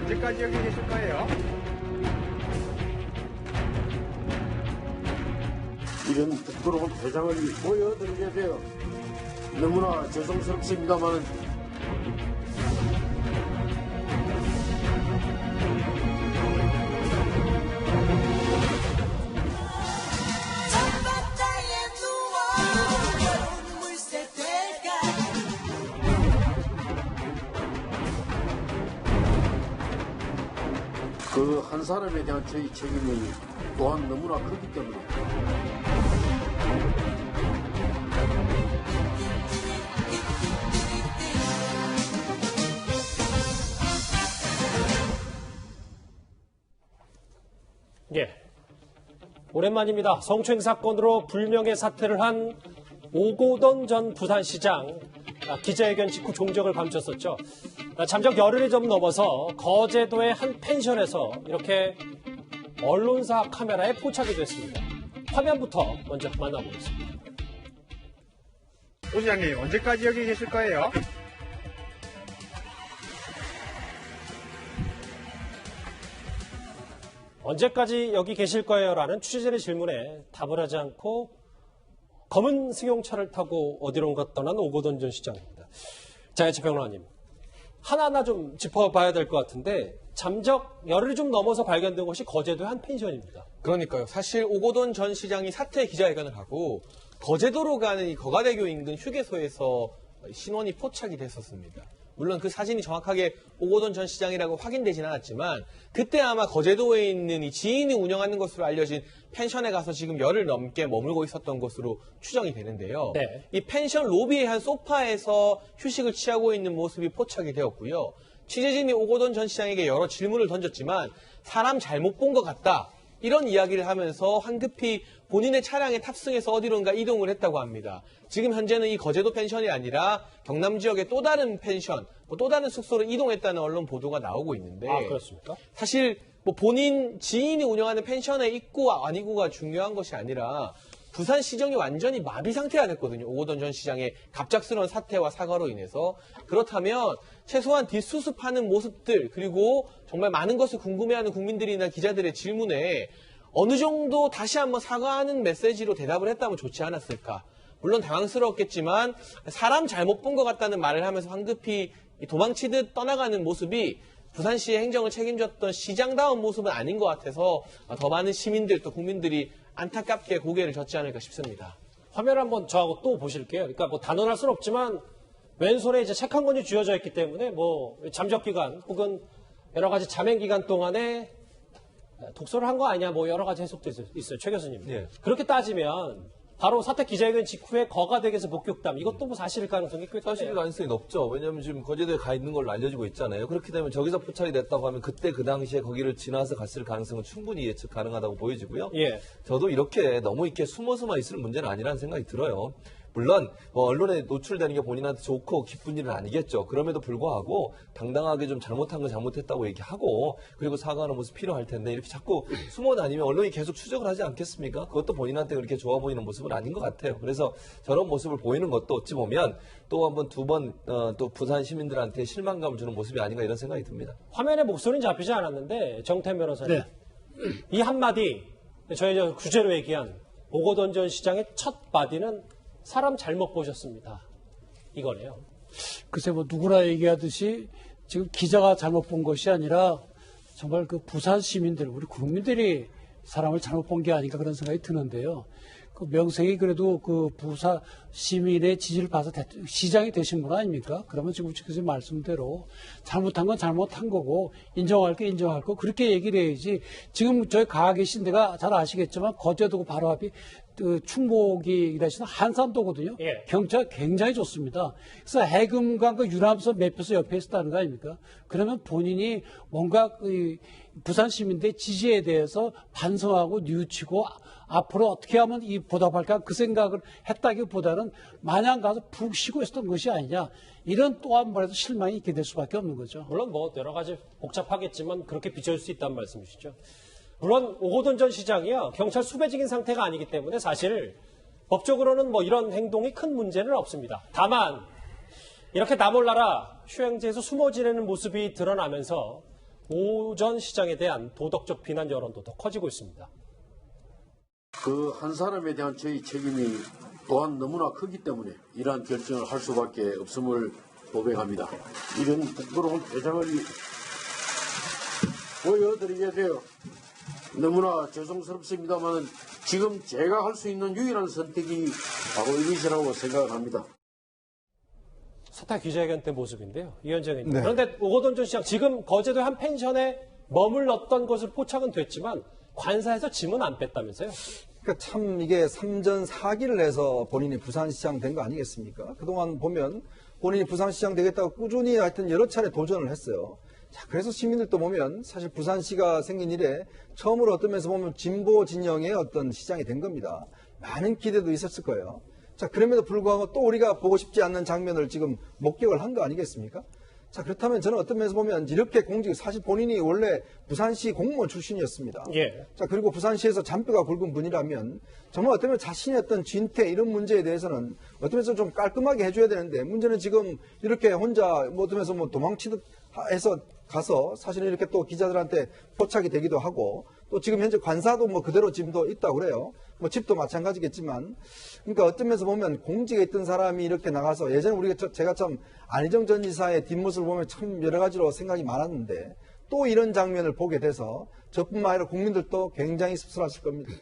언제까지 여기 계실 거예요? 이런 부끄러운 회장을 보여드리게 되어 너무나 죄송스럽습니다만 그 한 사람에 대한 저희 책임이 또한 너무나 크기 때문에 예, 오랜만입니다. 성추행 사건으로 불명예 사퇴를 한 오고돈 전 부산시장 기자회견 직후 종적을 감췄었죠. 잠적 열흘이 좀 넘어서 거제도의 한 펜션에서 이렇게 언론사 카메라에 포착이 됐습니다. 화면부터 먼저 만나보겠습니다. 오 시장님, 언제까지 여기 계실 거예요? 언제까지 여기 계실 거예요? 라는 취재진의 질문에 답을 하지 않고 검은 승용차를 타고 어디론가 떠난 오고돈 전 시장입니다. 자, 예치평론가님, 하나하나 좀 짚어봐야 될 것 같은데 잠적 열흘이 좀 넘어서 발견된 곳이 거제도의 한 펜션입니다. 그러니까요. 사실 오고돈 전 시장이 사퇴 기자회견을 하고 거제도로 가는 이 거가대교 인근 휴게소에서 신원이 포착이 됐었습니다. 물론 그 사진이 정확하게 오고돈 전 시장이라고 확인되진 않았지만 그때 아마 거제도에 있는 이 지인이 운영하는 것으로 알려진 펜션에 가서 지금 열흘 넘게 머물고 있었던 것으로 추정이 되는데요. 네. 이 펜션 로비의 한 소파에서 휴식을 취하고 있는 모습이 포착이 되었고요. 취재진이 오고돈 전 시장에게 여러 질문을 던졌지만 사람 잘못 본 것 같다. 이런 이야기를 하면서 황급히 본인의 차량에 탑승해서 어디론가 이동을 했다고 합니다. 지금 현재는 이 거제도 펜션이 아니라 경남 지역의 또 다른 펜션, 또 다른 숙소로 이동했다는 언론 보도가 나오고 있는데 아, 그렇습니까? 사실 본인 지인이 운영하는 펜션의 입구와 안 입구가 중요한 것이 아니라 부산시정이 완전히 마비 상태가 됐거든요. 오고돈 전 시장의 갑작스러운 사태와 사과로 인해서. 그렇다면 최소한 뒷수습하는 모습들 그리고 정말 많은 것을 궁금해하는 국민들이나 기자들의 질문에 어느 정도 다시 한번 사과하는 메시지로 대답을 했다면 좋지 않았을까. 물론 당황스러웠겠지만 사람 잘못 본 것 같다는 말을 하면서 황급히 도망치듯 떠나가는 모습이 부산시의 행정을 책임졌던 시장다운 모습은 아닌 것 같아서 더 많은 시민들 또 국민들이 안타깝게 고개를 젓지 않을까 싶습니다. 화면 한번 저하고 또 보실게요. 그러니까 뭐 단언할 수는 없지만 왼손에 이제 책 한 권이 쥐어져 있기 때문에 뭐 잠적 기간 혹은 여러 가지 잠행 기간 동안에 독서를 한 거 아니냐 뭐 여러 가지 해석도 있어요. 최 교수님. 네. 그렇게 따지면 바로 사퇴 기자회견 직후에 거가댁에서 목격담 이것도 뭐 사실일 가능성이 꽤 사실 크네요. 가능성이 높죠. 왜냐하면 지금 거제도에 가 있는 걸로 알려지고 있잖아요. 그렇게 되면 저기서 포착이 됐다고 하면 그때 그 당시에 거기를 지나서 갔을 가능성은 충분히 예측 가능하다고 보여지고요. 예. 저도 이렇게 너무 이렇게 숨어서만 있을 문제는 아니라는 생각이 들어요. 물론 언론에 노출되는 게 본인한테 좋고 기쁜 일은 아니겠죠. 그럼에도 불구하고 당당하게 좀 잘못한 건 잘못했다고 얘기하고 그리고 사과하는 모습 필요할 텐데 이렇게 자꾸 숨어 다니면 언론이 계속 추적을 하지 않겠습니까? 그것도 본인한테 그렇게 좋아 보이는 모습은 아닌 것 같아요. 그래서 저런 모습을 보이는 것도 어찌 보면 또 한 번 두 번 또 부산 시민들한테 실망감을 주는 모습이 아닌가 이런 생각이 듭니다. 화면에 목소리는 잡히지 않았는데 정태현 변호사님. 네. 이 한마디 저희 주제로 얘기한 오고돈 전 시장의 첫 마디는 사람 잘못 보셨습니다. 이거네요. 글쎄 뭐 누구나 얘기하듯이 지금 기자가 잘못 본 것이 아니라 정말 그 부산 시민들, 우리 국민들이 사람을 잘못 본 게 아닌가 그런 생각이 드는데요. 그 명색이 그래도 그 부산 시민의 지지를 받아서 시장이 되신 분 아닙니까? 그러면 지금 교수님 말씀대로 잘못한 건 잘못한 거고 인정할 게 인정할 거 그렇게 얘기를 해야지. 지금 저희 가 계신 데가 잘 아시겠지만 거제도고 바로 앞이 그 충북이 일하시는 한산도거든요. 예. 경치가 굉장히 좋습니다. 그래서 해금강 그 유람선 매표소 옆에 있었다는 거 아닙니까? 그러면 본인이 뭔가 그 부산 시민들의 지지에 대해서 반성하고 뉘우치고 앞으로 어떻게 하면 이 보답할까 그 생각을 했다기보다는 마냥 가서 푹 쉬고 있었던 것이 아니냐. 이런 또 한 번에도 실망이 있게 될 수밖에 없는 거죠. 물론 뭐 여러 가지 복잡하겠지만 그렇게 비춰질 수 있다는 말씀이시죠. 물론 오고돈 전 시장이요 경찰 수배직인 상태가 아니기 때문에 사실 법적으로는 뭐 이런 행동이 큰 문제는 없습니다. 다만 이렇게 나몰라라 휴양지에서 숨어 지내는 모습이 드러나면서 오 전 시장에 대한 도덕적 비난 여론도 더 커지고 있습니다. 그 한 사람에 대한 저희 책임이 또한 너무나 크기 때문에 이러한 결정을 할 수밖에 없음을 고백합니다. 이런 부끄러운 대장을 보여드리게 되어 너무나 죄송스럽습니다만 지금 제가 할 수 있는 유일한 선택이 바로 이것이라고 생각합니다. 사타 기자회견 때 모습인데요. 이현정 의원님. 네. 그런데 오거돈 전 시장 지금 거제도 한 펜션에 머물렀던 것을 포착은 됐지만 관사에서 짐은 안 뺐다면서요? 그러니까 참 이게 3전 4기를 해서 본인이 부산시장 된 거 아니겠습니까? 그동안 보면 본인이 부산시장 되겠다고 꾸준히 하여튼 여러 차례 도전을 했어요. 자, 그래서 시민들도 보면 사실 부산시가 생긴 이래 처음으로 어떤 면에서 보면 진보 진영의 어떤 시장이 된 겁니다. 많은 기대도 있었을 거예요. 자, 그럼에도 불구하고 또 우리가 보고 싶지 않는 장면을 지금 목격을 한 거 아니겠습니까? 자, 그렇다면 저는 어떤 면에서 보면 이렇게 사실 본인이 원래 부산시 공무원 출신이었습니다. 예. 자, 그리고 부산시에서 잔뼈가 굵은 분이라면 정말 어떤 면에서 자신의 어떤 진퇴 이런 문제에 대해서는 어떤 면에서 좀 깔끔하게 해줘야 되는데 문제는 지금 이렇게 혼자 뭐 어떤 면에서 뭐 도망치듯 해서 가서 사실은 이렇게 또 기자들한테 포착이 되기도 하고 또 지금 현재 관사도 뭐 그대로 짐도 있다고 그래요. 뭐 집도 마찬가지겠지만 그러니까 어떤 면에서 보면 공직에 있던 사람이 이렇게 나가서 예전에 제가 참 안희정 전 지사의 뒷모습을 보면 참 여러 가지로 생각이 많았는데 또 이런 장면을 보게 돼서 저뿐만 아니라 국민들도 굉장히 씁쓸하실 겁니다.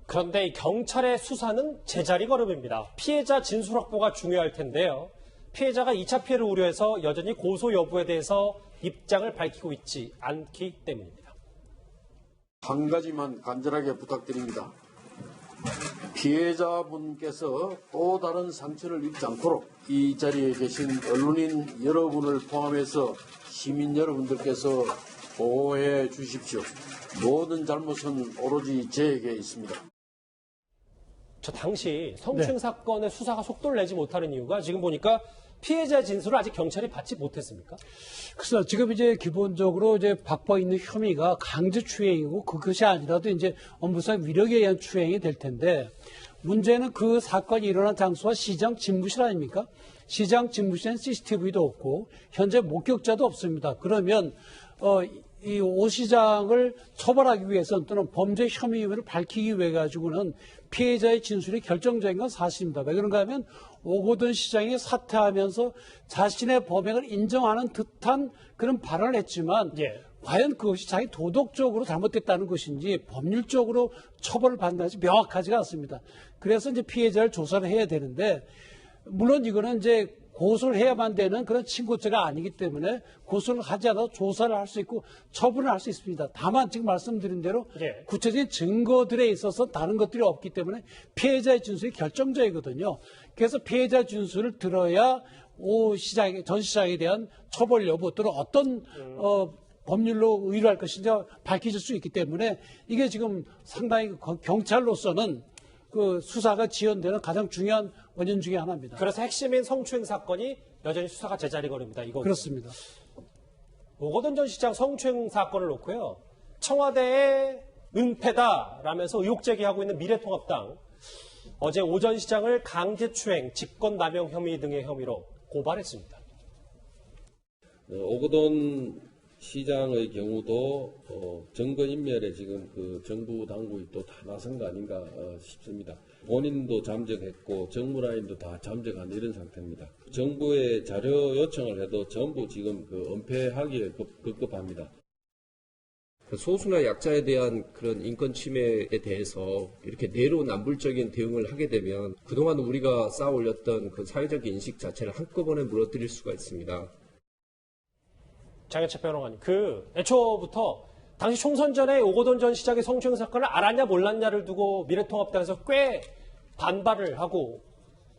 그런데 이 경찰의 수사는 제자리 걸음입니다. 피해자 진술 확보가 중요할 텐데요. 피해자가 2차 피해를 우려해서 여전히 고소 여부에 대해서 입장을 밝히고 있지 않기 때문입니다. 한 가지만 간절하게 부탁드립니다. 피해자분께서 또 다른 상처를 입지 않도록 이 자리에 계신 언론인 여러분을 포함해서 시민 여러분들께서 보호해 주십시오. 모든 잘못은 오로지 저에게 있습니다. 저 당시 성추행 사건의 수사가 속도를 내지 못하는 이유가 지금 보니까 피해자 진술을 아직 경찰이 받지 못했습니까? 그래서 지금 이제 기본적으로 이제 받고 있는 혐의가 강제추행이고 그것이 아니라도 이제 업무상 위력에 의한 추행이 될 텐데 문제는 그 사건이 일어난 장소가 시장 집무실 아닙니까? 시장 집무실엔 CCTV도 없고 현재 목격자도 없습니다. 그러면 이 오 시장을 처벌하기 위해서는 또는 범죄 혐의 유무를 밝히기 위해 가지고는 피해자의 진술이 결정적인 건 사실입니다. 왜 그런가 하면 오거돈 시장이 사퇴하면서 자신의 범행을 인정하는 듯한 그런 발언을 했지만 과연 그것이 자기 도덕적으로 잘못됐다는 것인지 법률적으로 처벌을 받는지 명확하지가 않습니다. 그래서 이제 피해자를 조사를 해야 되는데 물론 이거는 이제 고소를 해야만 되는 그런 친고죄가 아니기 때문에 고소를 하지 않아도 조사를 할 수 있고 처분을 할 수 있습니다. 다만 지금 말씀드린 대로 구체적인 증거들에 있어서 다른 것들이 없기 때문에 피해자의 진술이 결정적이거든요. 그래서 피해자 진술을 들어야 전 시장에 대한 처벌 여부 또는 어떤 법률로 의뢰할 것인지 밝혀질 수 있기 때문에 이게 지금 상당히 경찰로서는 그 수사가 지연되는 가장 중요한 원인 중에 하나입니다. 그래서 핵심인 성추행 사건이 여전히 수사가 제자리 걸음이다. 이거 그렇습니다. 오거돈 전 시장 성추행 사건을 놓고요. 청와대의 은폐다라면서 의혹 제기하고 있는 미래통합당 어제 오 전 시장을 강제추행, 직권남용 혐의 등의 혐의로 고발했습니다. 오거돈 시장의 경우도 정권인멸에 지금 그 정부 당국이 또 다 나선 거 아닌가 싶습니다. 본인도 잠적했고 정무라인도 다 잠적한 이런 상태입니다. 정부에 자료 요청을 해도 전부 지금 그 은폐하기에 급급합니다. 소수나 약자에 대한 그런 인권 침해에 대해서 이렇게 내로남불적인 대응을 하게 되면 그동안 우리가 쌓아올렸던 그 사회적 인식 자체를 한꺼번에 무너뜨릴 수가 있습니다. 장혜철 평론가님, 애초부터 당시 총선 전에 오거돈 전 시장의 성추행 사건을 알았냐 몰랐냐를 두고 미래통합당에서 꽤 반발을 하고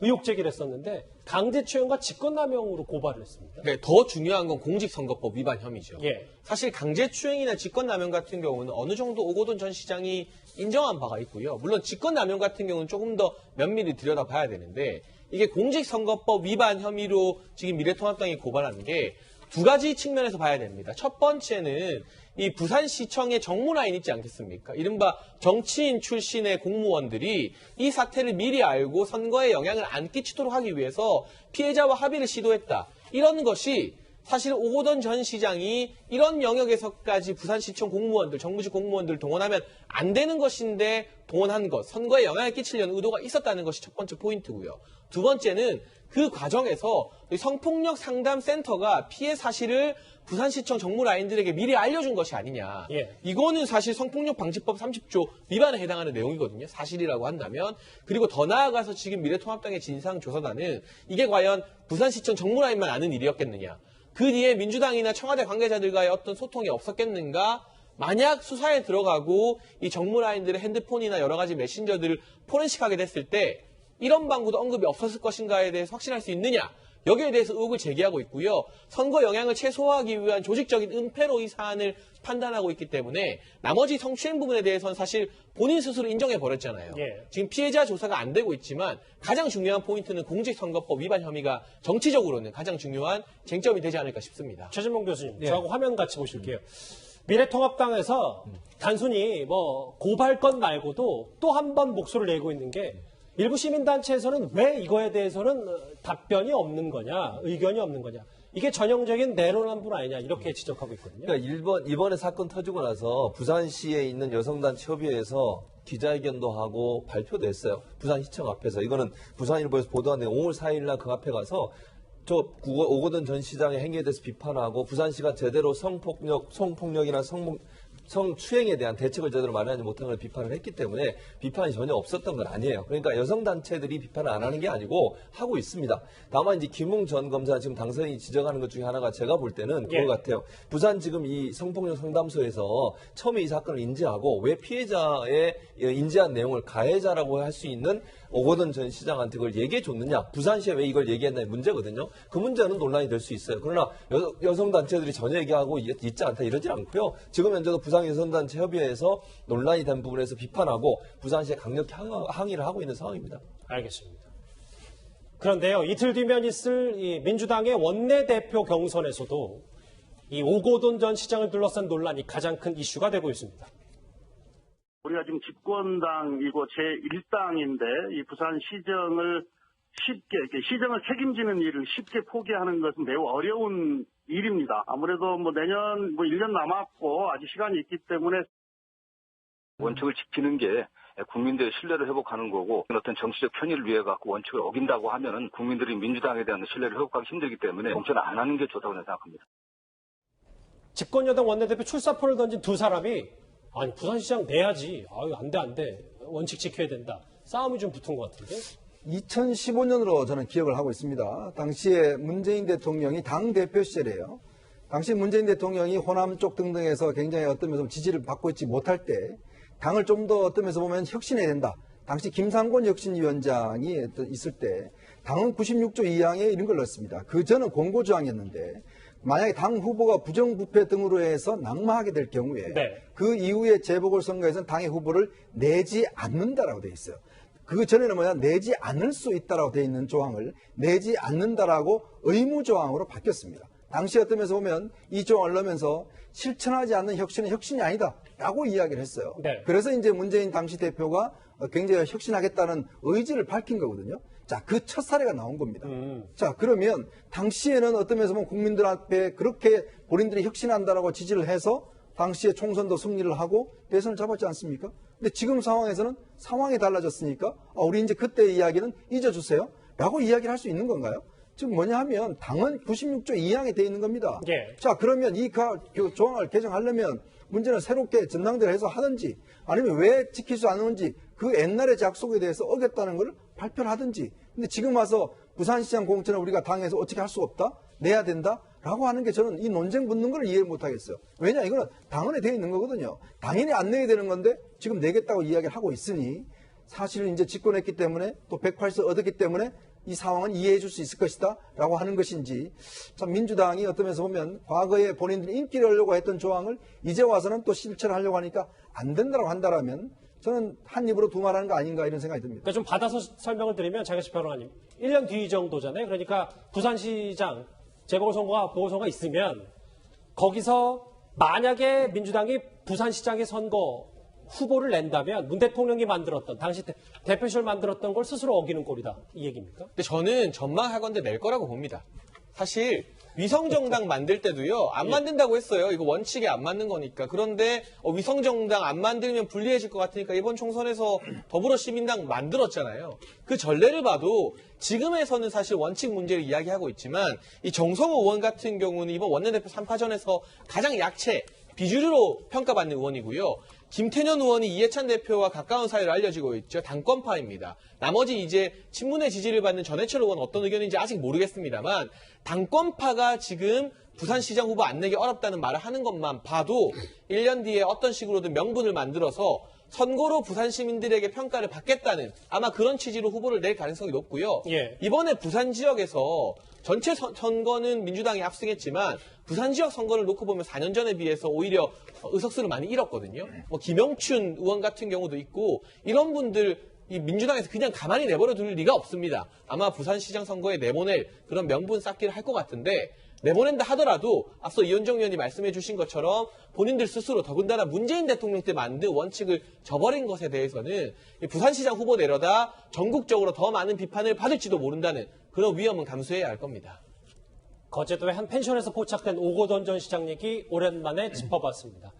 의혹 제기를 했었는데 강제추행과 직권남용으로 고발을 했습니다. 네, 더 중요한 건 공직선거법 위반 혐의죠. 예. 사실 강제추행이나 직권남용 같은 경우는 어느 정도 오거돈 전 시장이 인정한 바가 있고요. 물론 직권남용 같은 경우는 조금 더 면밀히 들여다봐야 되는데 이게 공직선거법 위반 혐의로 지금 미래통합당이 고발하는 게 두 가지 측면에서 봐야 됩니다. 첫 번째는 이 부산시청에 정무라인 있지 않겠습니까? 이른바 정치인 출신의 공무원들이 이 사태를 미리 알고 선거에 영향을 안 끼치도록 하기 위해서 피해자와 합의를 시도했다. 이런 것이 사실 오거돈 전 시장이 이런 영역에서까지 부산시청 공무원들, 정부직 공무원들 동원하면 안 되는 것인데 동원한 것, 선거에 영향을 끼치려는 의도가 있었다는 것이 첫 번째 포인트고요. 두 번째는 그 과정에서 성폭력 상담센터가 피해 사실을 부산시청 정무라인들에게 미리 알려준 것이 아니냐. 예. 이거는 사실 성폭력방지법 30조 위반에 해당하는 내용이거든요. 사실이라고 한다면. 그리고 더 나아가서 지금 미래통합당의 진상조사단은 이게 과연 부산시청 정무라인만 아는 일이었겠느냐. 그 뒤에 민주당이나 청와대 관계자들과의 어떤 소통이 없었겠는가? 만약 수사에 들어가고 이 정무라인들의 핸드폰이나 여러 가지 메신저들을 포렌식하게 됐을 때 이런 방구도 언급이 없었을 것인가에 대해서 확신할 수 있느냐? 여기에 대해서 의혹을 제기하고 있고요. 선거 영향을 최소화하기 위한 조직적인 은폐로 이 사안을 판단하고 있기 때문에 나머지 성추행 부분에 대해서는 사실 본인 스스로 인정해버렸잖아요. 예. 지금 피해자 조사가 안 되고 있지만 가장 중요한 포인트는 공직선거법 위반 혐의가 정치적으로는 가장 중요한 쟁점이 되지 않을까 싶습니다. 최진봉 교수님, 저하고 화면 같이 보실게요. 미래통합당에서 단순히 뭐 고발건 말고도 또 한 번 목소리를 내고 있는 게 일부 시민단체에서는 왜 이거에 대해서는 답변이 없는 거냐, 의견이 없는 거냐. 이게 전형적인 내로남불 아니냐 이렇게 지적하고 있거든요. 그러니까 이번에 사건 터지고 나서 부산시에 있는 여성단체 협의회에서 기자회견도 하고 발표도 했어요. 부산시청 앞에서. 이거는 부산일보에서 보도한 내용 5월 4일 날 그 앞에 가서 오거돈 전 시장의 행위에 대해서 비판하고 부산시가 제대로 성폭력이나 성추행에 대한 대책을 제대로 마련하지 못한 걸 비판을 했기 때문에 비판이 전혀 없었던 건 아니에요. 그러니까 여성단체들이 비판을 안 하는 게 아니고 하고 있습니다. 다만 이제 김웅 전 검사 지금 당선인이 지적하는 것 중에 하나가 제가 볼 때는 그거 같아요. 부산 지금 이 성폭력 상담소에서 처음에 이 사건을 인지하고 왜 피해자의 인지한 내용을 가해자라고 할 수 있는 오거돈 전 시장한테 그걸 얘기해 줬느냐. 부산시에 왜 이걸 얘기했냐의 문제거든요. 그 문제는 논란이 될 수 있어요. 그러나 여성단체들이 전혀 얘기하고 있지 않다 이러지 않고요. 지금 현재도 부산여성단체 협의회에서 논란이 된 부분에서 비판하고 부산시에 강력히 항의를 하고 있는 상황입니다. 알겠습니다. 그런데요, 이틀 뒤면 있을 이 민주당의 원내대표 경선에서도 이 오거돈 전 시장을 둘러싼 논란이 가장 큰 이슈가 되고 있습니다. 우리가 지금 집권당이고 제1당인데 이 부산시정을 쉽게 시정을 책임지는 일을 쉽게 포기하는 것은 매우 어려운 일입니다. 아무래도 내년 1년 남았고 아직 시간이 있기 때문에 원칙을 지키는 게 국민들의 신뢰를 회복하는 거고 어떤 정치적 편의를 위해 갖고 원칙을 어긴다고 하면은 국민들이 민주당에 대한 신뢰를 회복하기 힘들기 때문에 공천을 안 하는 게 좋다고 생각합니다. 집권여당 원내대표 출사표를 던진 두 사람이 아니 부산시장 내야지. 아유 안 돼. 원칙 지켜야 된다. 싸움이 좀 붙은 것 같은데. 2015년으로 저는 기억을 하고 있습니다. 당시에 문재인 대통령이 당대표 시절이에요. 당시 문재인 대통령이 호남 쪽 등등에서 굉장히 어떤 면에서 지지를 받고 있지 못할 때 당을 좀 더 어떤 면에서 보면 혁신해야 된다. 당시 김상곤 혁신위원장이 있을 때 당은 96조 2항에 이런 걸 넣었습니다. 그 전은 공고조항이었는데 만약에 당 후보가 부정부패 등으로 해서 낙마하게 될 경우에 그 이후에 재보궐선거에서는 당의 후보를 내지 않는다라고 되어 있어요. 그 전에는 내지 않을 수 있다라고 되어 있는 조항을 내지 않는다라고 의무조항으로 바뀌었습니다. 당시 어떤 면에서 보면 이 조항을 넣으면서 실천하지 않는 혁신은 혁신이 아니다 라고 이야기를 했어요. 그래서 이제 문재인 당시 대표가 굉장히 혁신하겠다는 의지를 밝힌 거거든요. 자, 그 첫 사례가 나온 겁니다. 자, 그러면 당시에는 어떤 면에서 보면 국민들 앞에 그렇게 본인들이 혁신한다라고 지지를 해서 당시에 총선도 승리를 하고 대선을 잡았지 않습니까? 근데 지금 상황에서는 상황이 달라졌으니까 우리 이제 그때 이야기는 잊어주세요 라고 이야기를 할 수 있는 건가요? 지금 뭐냐 하면 당은 96조 2항에 되어 있는 겁니다. 자, 그러면 이 조항을 개정하려면 문제는 새롭게 전당대회를 해서 하든지 아니면 왜 지키지 않는지 그 옛날의 약속에 대해서 어겼다는 걸 발표를 하든지. 근데 지금 와서 부산시장 공천을 우리가 당에서 어떻게 할 수 없다? 내야 된다? 라고 하는 게 저는 이 논쟁 붙는 걸 이해를 못 하겠어요. 왜냐? 이거는 당헌에 되어 있는 거거든요. 당연히 안 내야 되는 건데 지금 내겠다고 이야기를 하고 있으니 사실은 이제 집권했기 때문에 또 108석 얻었기 때문에 이 상황은 이해해 줄 수 있을 것이다 라고 하는 것인지 참 민주당이 어떤 면에서 보면 과거에 본인들이 인기를 얻려고 했던 조항을 이제 와서는 또 실천을 하려고 하니까 안 된다고 한다라면 저는 한 입으로 두 말하는 거 아닌가 이런 생각이 듭니다. 그러니까 좀 받아서 설명을 드리면 장혜식 변호사님 1년 뒤 정도잖아요. 그러니까 부산시장 재보궐선거가 보궐선거가 있으면 거기서 만약에 민주당이 부산시장의 선거 후보를 낸다면 문 대통령이 만들었던 당시 대표실을 만들었던 걸 스스로 어기는 꼴이다 이 얘기입니까? 근데 저는 전망하건대 낼 거라고 봅니다. 사실 위성정당 만들 때도요, 안 만든다고 했어요. 이거 원칙에 안 맞는 거니까. 그런데 위성정당 안 만들면 불리해질 것 같으니까 이번 총선에서 더불어시민당 만들었잖아요. 그 전례를 봐도 지금에서는 사실 원칙 문제를 이야기하고 있지만 이 정성호 의원 같은 경우는 이번 원내대표 3파전에서 가장 약체, 비주류로 평가받는 의원이고요. 김태년 의원이 이해찬 대표와 가까운 사이로 알려지고 있죠. 당권파입니다. 나머지 이제 친문의 지지를 받는 전해철 의원은 어떤 의견인지 아직 모르겠습니다만 당권파가 지금 부산시장 후보 안 내기 어렵다는 말을 하는 것만 봐도 1년 뒤에 어떤 식으로든 명분을 만들어서 선거로 부산 시민들에게 평가를 받겠다는 아마 그런 취지로 후보를 낼 가능성이 높고요. 예. 이번에 부산 지역에서 전체 선거는 민주당이 압승했지만 부산 지역 선거를 놓고 보면 4년 전에 비해서 오히려 의석수를 많이 잃었거든요. 김영춘 의원 같은 경우도 있고 이런 분들 이 민주당에서 그냥 가만히 내버려 둘 리가 없습니다. 아마 부산시장 선거에 내보낼 그런 명분 쌓기를 할 것 같은데 내보낸다 하더라도 앞서 이현정 의원이 말씀해 주신 것처럼 본인들 스스로 더군다나 문재인 대통령 때 만든 원칙을 저버린 것에 대해서는 부산시장 후보 내려다 전국적으로 더 많은 비판을 받을지도 모른다는 그런 위험은 감수해야 할 겁니다. 거제도의 한 펜션에서 포착된 오고돈 전 시장 얘기 오랜만에 짚어봤습니다.